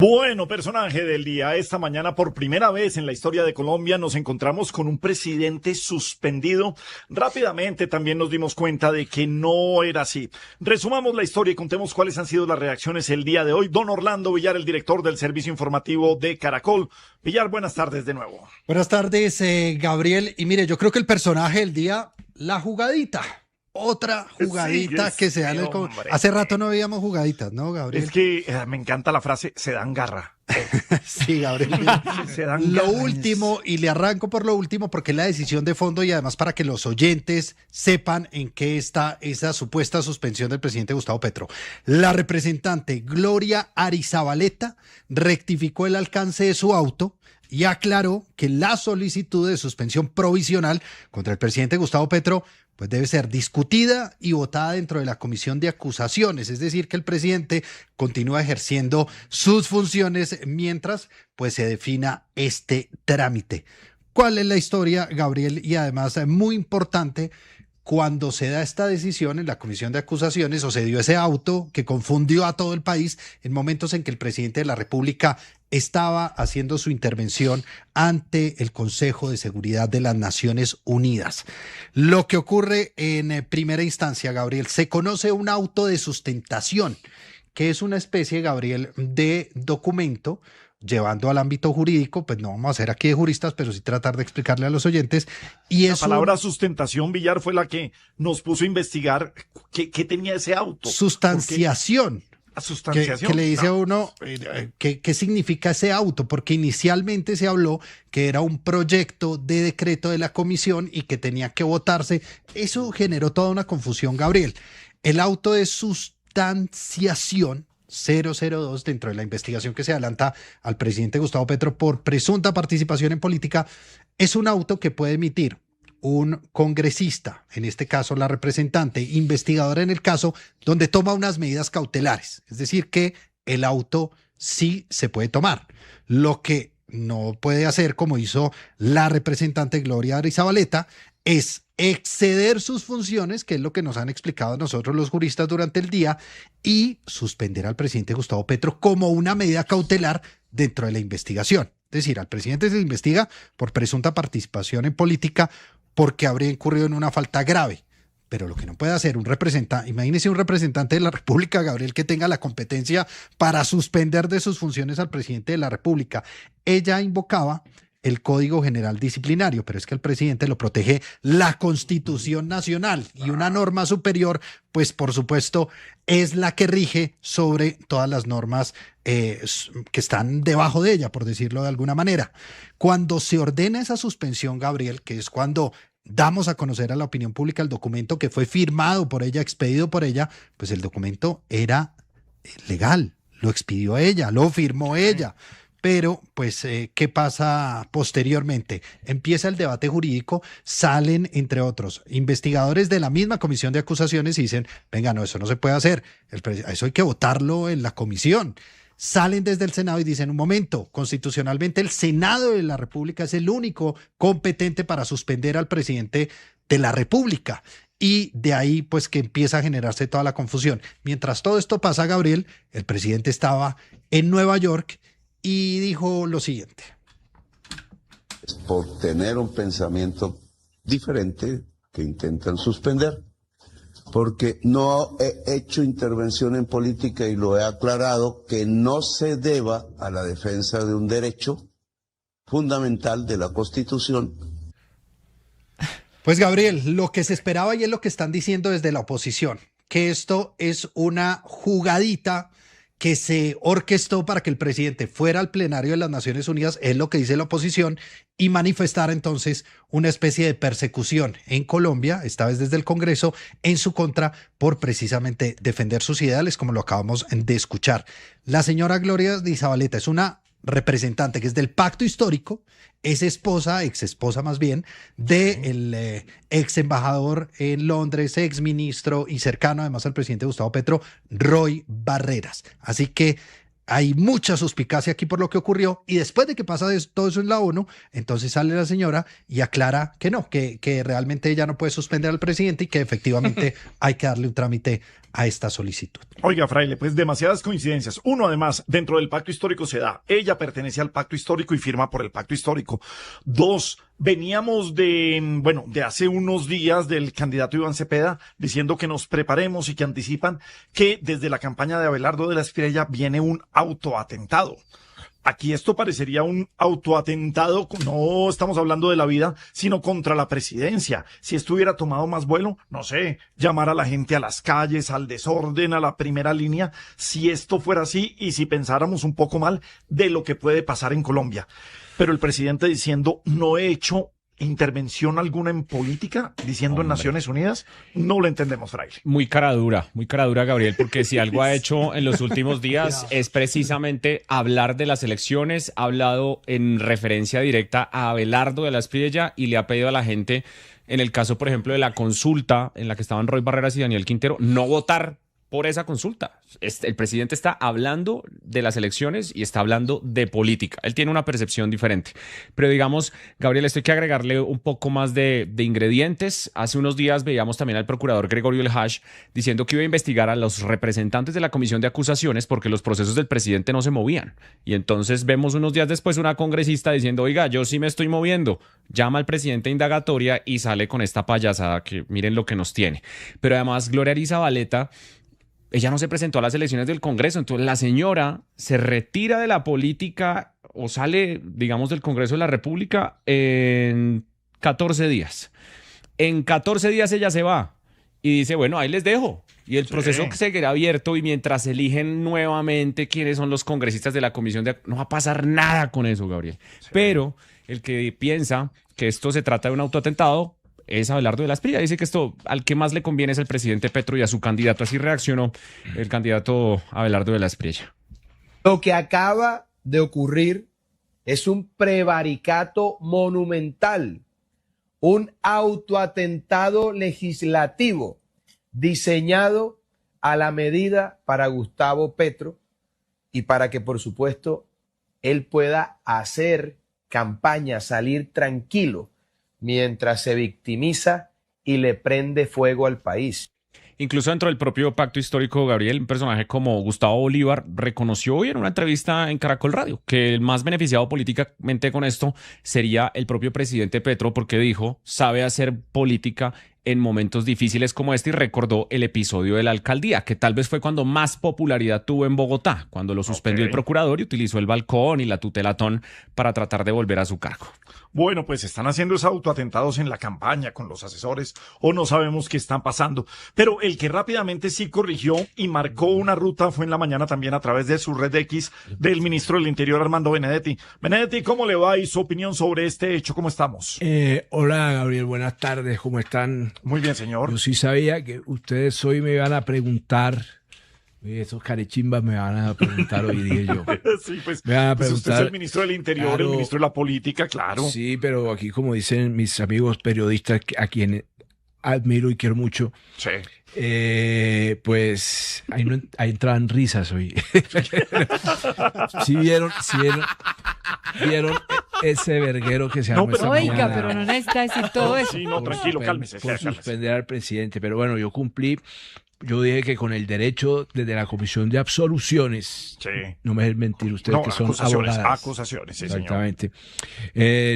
Bueno, personaje del día. Esta mañana, por primera vez en la historia de Colombia, nos encontramos con un presidente suspendido. Rápidamente también nos dimos cuenta de que no era así. Resumamos la historia y contemos cuáles han sido las reacciones el día de hoy. Don Orlando Villar, el director del servicio informativo de Caracol. Villar, buenas tardes de nuevo. Buenas tardes, Gabriel. Y mire, yo creo que el personaje del día, la jugadita. Otra jugadita que se da en el... Hace rato no veíamos jugaditas, ¿no, Gabriel? Es que me encanta la frase, se dan garra. Sí, Gabriel. Se dan Lo garra. último, y le arranco por lo último, porque es la decisión de fondo y además para que los oyentes sepan en qué está esa supuesta suspensión del presidente Gustavo Petro. La representante Gloria Arizabaleta rectificó el alcance de su auto y aclaró que la solicitud de suspensión provisional contra el presidente Gustavo Petro pues debe ser discutida y votada dentro de la comisión de acusaciones, es decir, que el presidente continúa ejerciendo sus funciones mientras pues se defina este trámite. ¿Cuál es la historia, Gabriel? Y además muy importante, cuando se da esta decisión en la comisión de acusaciones o se dio ese auto que confundió a todo el país en momentos en que el presidente de la República estaba haciendo su intervención ante el Consejo de Seguridad de las Naciones Unidas. Lo que ocurre en primera instancia, Gabriel, se conoce un auto de sustentación, que es una especie, Gabriel, de documento llevando al ámbito jurídico, pues no vamos a ser aquí de juristas, pero sí tratar de explicarle a los oyentes. Y la palabra sustentación, Villar, fue la que nos puso a investigar qué tenía ese auto. Sustanciación. Sustanciación. Que le dice a uno qué significa ese auto, porque inicialmente se habló que era un proyecto de decreto de la comisión y que tenía que votarse. Eso generó toda una confusión, Gabriel. El auto de sustanciación 002 dentro de la investigación que se adelanta al presidente Gustavo Petro por presunta participación en política es un auto que puede emitir un congresista, en este caso la representante investigadora en el caso, donde toma unas medidas cautelares, es decir que el auto sí se puede tomar. Lo que no puede hacer, como hizo la representante Gloria Arizabaleta, es exceder sus funciones, que es lo que nos han explicado a nosotros los juristas durante el día, y suspender al presidente Gustavo Petro como una medida cautelar dentro de la investigación. Es decir, al presidente se le investiga por presunta participación en política porque habría incurrido en una falta grave. Pero lo que no puede hacer un representante, imagínese un representante de la República, Gabriel, que tenga la competencia para suspender de sus funciones al presidente de la República. Ella invocaba el Código General Disciplinario, pero es que el presidente lo protege la Constitución Nacional y una norma superior, pues por supuesto, es la que rige sobre todas las normas que están debajo de ella, por decirlo de alguna manera. Cuando se ordena esa suspensión, Gabriel, que es cuando damos a conocer a la opinión pública el documento que fue firmado por ella, expedido por ella, pues el documento era legal, lo expidió ella, lo firmó ella. Pero, pues, ¿qué pasa posteriormente? Empieza el debate jurídico, salen, entre otros, investigadores de la misma comisión de acusaciones y dicen, venga, no, eso no se puede hacer, eso hay que votarlo en la comisión. Salen desde el Senado y dicen, un momento, constitucionalmente el Senado de la República es el único competente para suspender al presidente de la República. Y de ahí, pues, que empieza a generarse toda la confusión. Mientras todo esto pasa, Gabriel, el presidente estaba en Nueva York y dijo lo siguiente. Por tener un pensamiento diferente que intentan suspender, porque no he hecho intervención en política y lo he aclarado, que no se deba a la defensa de un derecho fundamental de la Constitución. Pues Gabriel, lo que se esperaba y es lo que están diciendo desde la oposición, que esto es una jugadita que se orquestó para que el presidente fuera al plenario de las Naciones Unidas, es lo que dice la oposición, y manifestara entonces una especie de persecución en Colombia, esta vez desde el Congreso, en su contra por precisamente defender sus ideales, como lo acabamos de escuchar. La señora Gloria Arizabaleta es una representante que es del pacto histórico, es esposa, ex esposa más bien, del ex embajador en Londres, ex ministro y cercano además al presidente Gustavo Petro, Roy Barreras. Así que hay mucha suspicacia aquí por lo que ocurrió, y después de que pasa todo eso en la ONU, entonces sale la señora y aclara que no, que realmente ella no puede suspender al presidente y que efectivamente hay que darle un trámite a esta solicitud. Oiga, fraile, pues demasiadas coincidencias. Uno, además, dentro del pacto histórico se da. Ella pertenece al pacto histórico y firma por el pacto histórico. Dos, veníamos de hace unos días del candidato Iván Cepeda diciendo que nos preparemos y que anticipan que desde la campaña de Abelardo de la Espriella viene un autoatentado. Aquí esto parecería un autoatentado, no estamos hablando de la vida, sino contra la presidencia. Si esto hubiera tomado más vuelo, no sé, llamar a la gente a las calles, al desorden, a la primera línea, si esto fuera así y si pensáramos un poco mal de lo que puede pasar en Colombia. Pero el presidente diciendo, no he hecho intervención alguna en política, diciendo en Naciones Unidas, no lo entendemos, fraile. Muy cara dura, Gabriel, porque si algo ha hecho en los últimos días es precisamente hablar de las elecciones, ha hablado en referencia directa a Abelardo de la Espriella y le ha pedido a la gente, en el caso, por ejemplo, de la consulta en la que estaban Roy Barreras y Daniel Quintero, no votar por esa consulta. El presidente está hablando de las elecciones y está hablando de política. Él tiene una percepción diferente. Pero digamos, Gabriel, esto hay que agregarle un poco más de ingredientes. Hace unos días veíamos también al procurador Gregorio El Hash diciendo que iba a investigar a los representantes de la comisión de acusaciones porque los procesos del presidente no se movían. Y entonces vemos unos días después una congresista diciendo, oiga, yo sí me estoy moviendo. Llama al presidente a indagatoria y sale con esta payasada que miren lo que nos tiene. Pero además, Gloria Arizabaleta, ella no se presentó a las elecciones del Congreso, entonces la señora se retira de la política o sale, digamos, del Congreso de la República en 14 días. En 14 días ella se va y dice, bueno, ahí les dejo. Y el proceso seguirá abierto y mientras eligen nuevamente quiénes son los congresistas de la comisión no va a pasar nada con eso, Gabriel. Sí. Pero el que piensa que esto se trata de un autoatentado es Abelardo de la Espriella. Dice que esto al que más le conviene es el presidente Petro y a su candidato. Así reaccionó el candidato Abelardo de la Espriella. Lo que acaba de ocurrir es un prevaricato monumental, un autoatentado legislativo diseñado a la medida para Gustavo Petro y para que, por supuesto, él pueda hacer campaña, salir tranquilo mientras se victimiza y le prende fuego al país. Incluso dentro del propio pacto histórico, Gabriel, un personaje como Gustavo Bolívar reconoció hoy en una entrevista en Caracol Radio que el más beneficiado políticamente con esto sería el propio presidente Petro, porque dijo, sabe hacer política en momentos difíciles como este, y recordó el episodio de la alcaldía, que tal vez fue cuando más popularidad tuvo en Bogotá, cuando lo suspendió el procurador y utilizó el balcón y la tutelatón para tratar de volver a su cargo. Bueno, pues están haciendo esos autoatentados en la campaña con los asesores o no sabemos qué están pasando. Pero el que rápidamente sí corrigió y marcó una ruta fue en la mañana también a través de su red X del ministro del Interior, Armando Benedetti. Benedetti, ¿cómo le va y su opinión sobre este hecho? ¿Cómo estamos? Hola, Gabriel, buenas tardes, ¿cómo están? Muy bien, señor. Yo sí sabía que ustedes hoy me iban a preguntar, esos carechimbas me van a preguntar hoy, dije yo. Sí, pues, me van a pues usted preguntar, es el ministro del Interior, claro, el ministro de la Política, claro. Sí, pero aquí, como dicen mis amigos periodistas, a quienes admiro y quiero mucho, sí. Pues ahí entraban risas hoy. ¿Sí vieron ese verguero que se armó esta mañana? Oiga, pero no necesita decir todo eso. Sí, no, tranquilo, cálmese. Por suspender al presidente. Pero bueno, yo cumplí. Yo dije que con el derecho desde la Comisión de Absoluciones, sí. No me dejen mentir ustedes, no, que son abogadas. Acusaciones, sí, exactamente.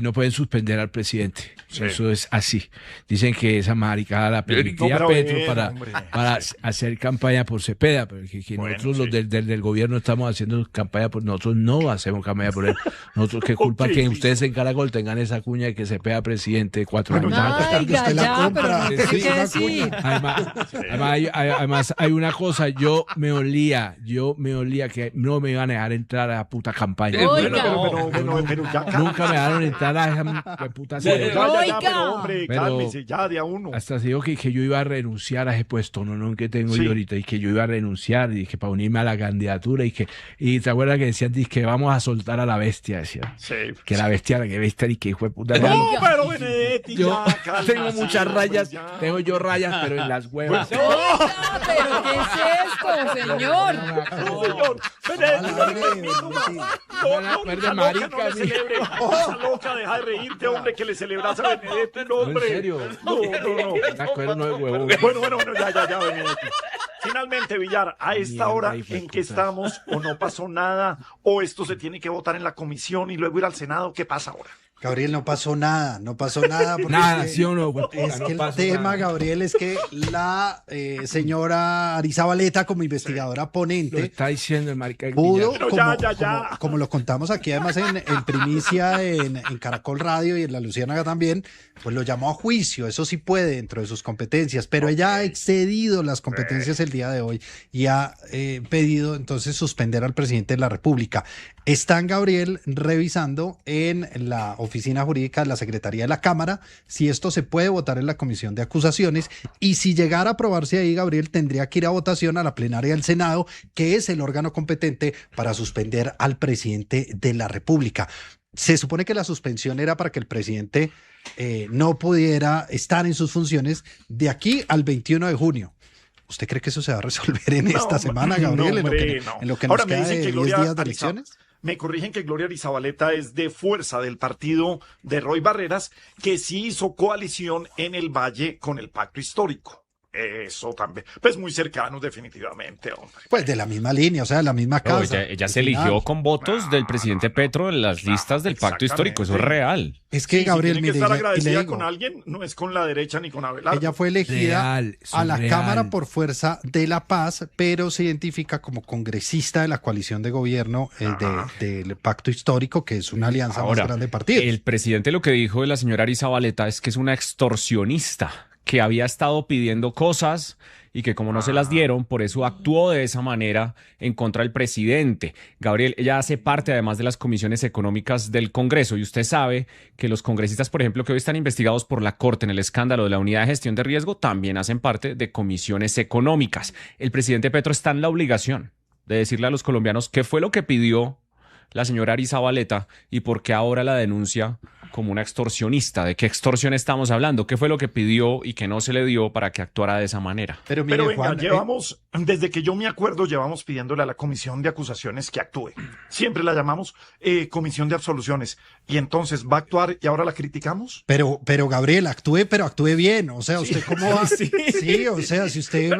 No pueden suspender al presidente. Sí. Eso es así. Dicen que esa maricada la permitía Petro para hacer campaña por Cepeda, pero que bueno, nosotros los del gobierno estamos haciendo campaña por nosotros, no hacemos campaña por él. Nosotros, qué culpa que ustedes en Caracol tengan esa cuña de que Cepeda presidente 4 años. Oiga, ya, pero no tiene que decir. Además, hay una cosa, yo me olía que no me iban a dejar entrar a la puta campaña. Pero ya, nunca me dejaron entrar a esa puta serie. Pero hombre, cálmese, ya de a uno. Hasta se dijo que yo iba a renunciar a ese puesto, no que tengo yo ahorita, y que yo iba a renunciar, y que para unirme a la candidatura, y te acuerdas que decían que vamos a soltar a la bestia, decían. Sí. Que la bestia, y que hijo de puta. No, pero Benedetti, yo tengo muchas rayas, tengo yo rayas, pero en las huevas. ¿Pero qué es loco, señor. No, señor. No le celebre. Esa loca, deja de reírte, hombre, que le celebras a Benedetti. No, hombre. ¿En serio? No. Bueno, ya, Benedetti. Finalmente, Villar, a esta hora en que estamos, o no pasó nada, o esto se tiene que votar en la comisión y luego ir al Senado, ¿qué pasa ahora? Gabriel, no pasó nada. Nada, ¿sí o no? Es que el tema, Gabriel, es que la señora Arizabaleta, como investigadora Lo ponente, está diciendo el marica. pudo, Pero como lo contamos aquí además en primicia en Caracol Radio y en La Luciérnaga también, pues lo llamó a juicio. Eso sí puede dentro de sus competencias, pero ella ha excedido las competencias el día de hoy y ha pedido entonces suspender al presidente de la República. Están, Gabriel, revisando en la oficina jurídica de la Secretaría de la Cámara si esto se puede votar en la comisión de acusaciones, y si llegara a aprobarse ahí, Gabriel, tendría que ir a votación a la plenaria del Senado, que es el órgano competente para suspender al presidente de la República. Se supone que la suspensión era para que el presidente no pudiera estar en sus funciones de aquí al 21 de junio. ¿Usted cree que eso se va a resolver en esta semana, Gabriel, en lo que nos queda de 10 días de elecciones? Me corrigen que Gloria Arizabaleta es de fuerza del partido de Roy Barreras, que sí hizo coalición en el Valle con el Pacto Histórico. Eso también, pues muy cercanos definitivamente, hombre. Pues de la misma línea, o sea, la misma casa. Ella se eligió con votos del presidente Petro en las listas del Pacto Histórico, eso es real. Es que, Gabriel, si tiene que mire, estar y le agradecida digo, con alguien, no es con la derecha ni con Abelardo. ella fue elegida a la real. Cámara por Fuerza de la Paz, pero se identifica como congresista de la coalición de gobierno del Pacto Histórico, que es una alianza más grande de partidos. El presidente lo que dijo de la señora Arizabaleta es que es una extorsionista, que había estado pidiendo cosas y que como no se las dieron, por eso actuó de esa manera en contra del presidente. Gabriel, ella hace parte además de las comisiones económicas del Congreso, y usted sabe que los congresistas, por ejemplo, que hoy están investigados por la Corte en el escándalo de la Unidad de Gestión de Riesgo, también hacen parte de comisiones económicas. El presidente Petro está en la obligación de decirle a los colombianos qué fue lo que pidió la señora Arizabaleta y por qué ahora la denuncia como una extorsionista. ¿De qué extorsión estamos hablando? ¿Qué fue lo que pidió y que no se le dio para que actuara de esa manera? Pero mire, Pero venga, Juan, llevamos, desde que yo me acuerdo, llevamos pidiéndole a la comisión de acusaciones que actúe. Siempre la llamamos comisión de absoluciones. Y entonces va a actuar y ahora la criticamos. Pero Gabriel, pero actúe bien. O sea, ¿usted cómo va? Sí, o sea, si usted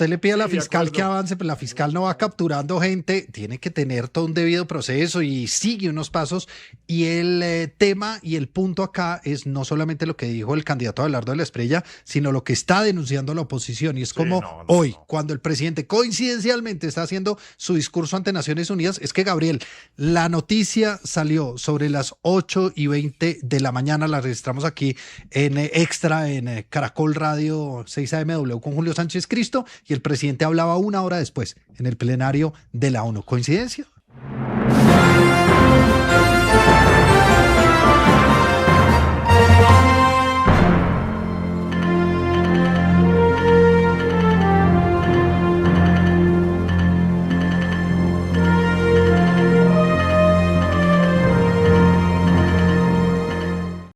le pide a la fiscal que avance, pues la fiscal no va capturando gente, tiene que tener todo un debido proceso y sigue unos pasos. Y el tema y el punto acá es no solamente lo que dijo el candidato Abelardo de la Espriella, sino lo que está denunciando la oposición. Y es como hoy, cuando el presidente coincidencialmente está haciendo su discurso ante Naciones Unidas, es que, Gabriel, la noticia salió sobre las 8:20 de la mañana, la registramos aquí en Extra, en Caracol Radio 6 AMW con Julio Sánchez Cristo, y el presidente hablaba una hora después en el plenario de la ONU. ¿Coincidencia?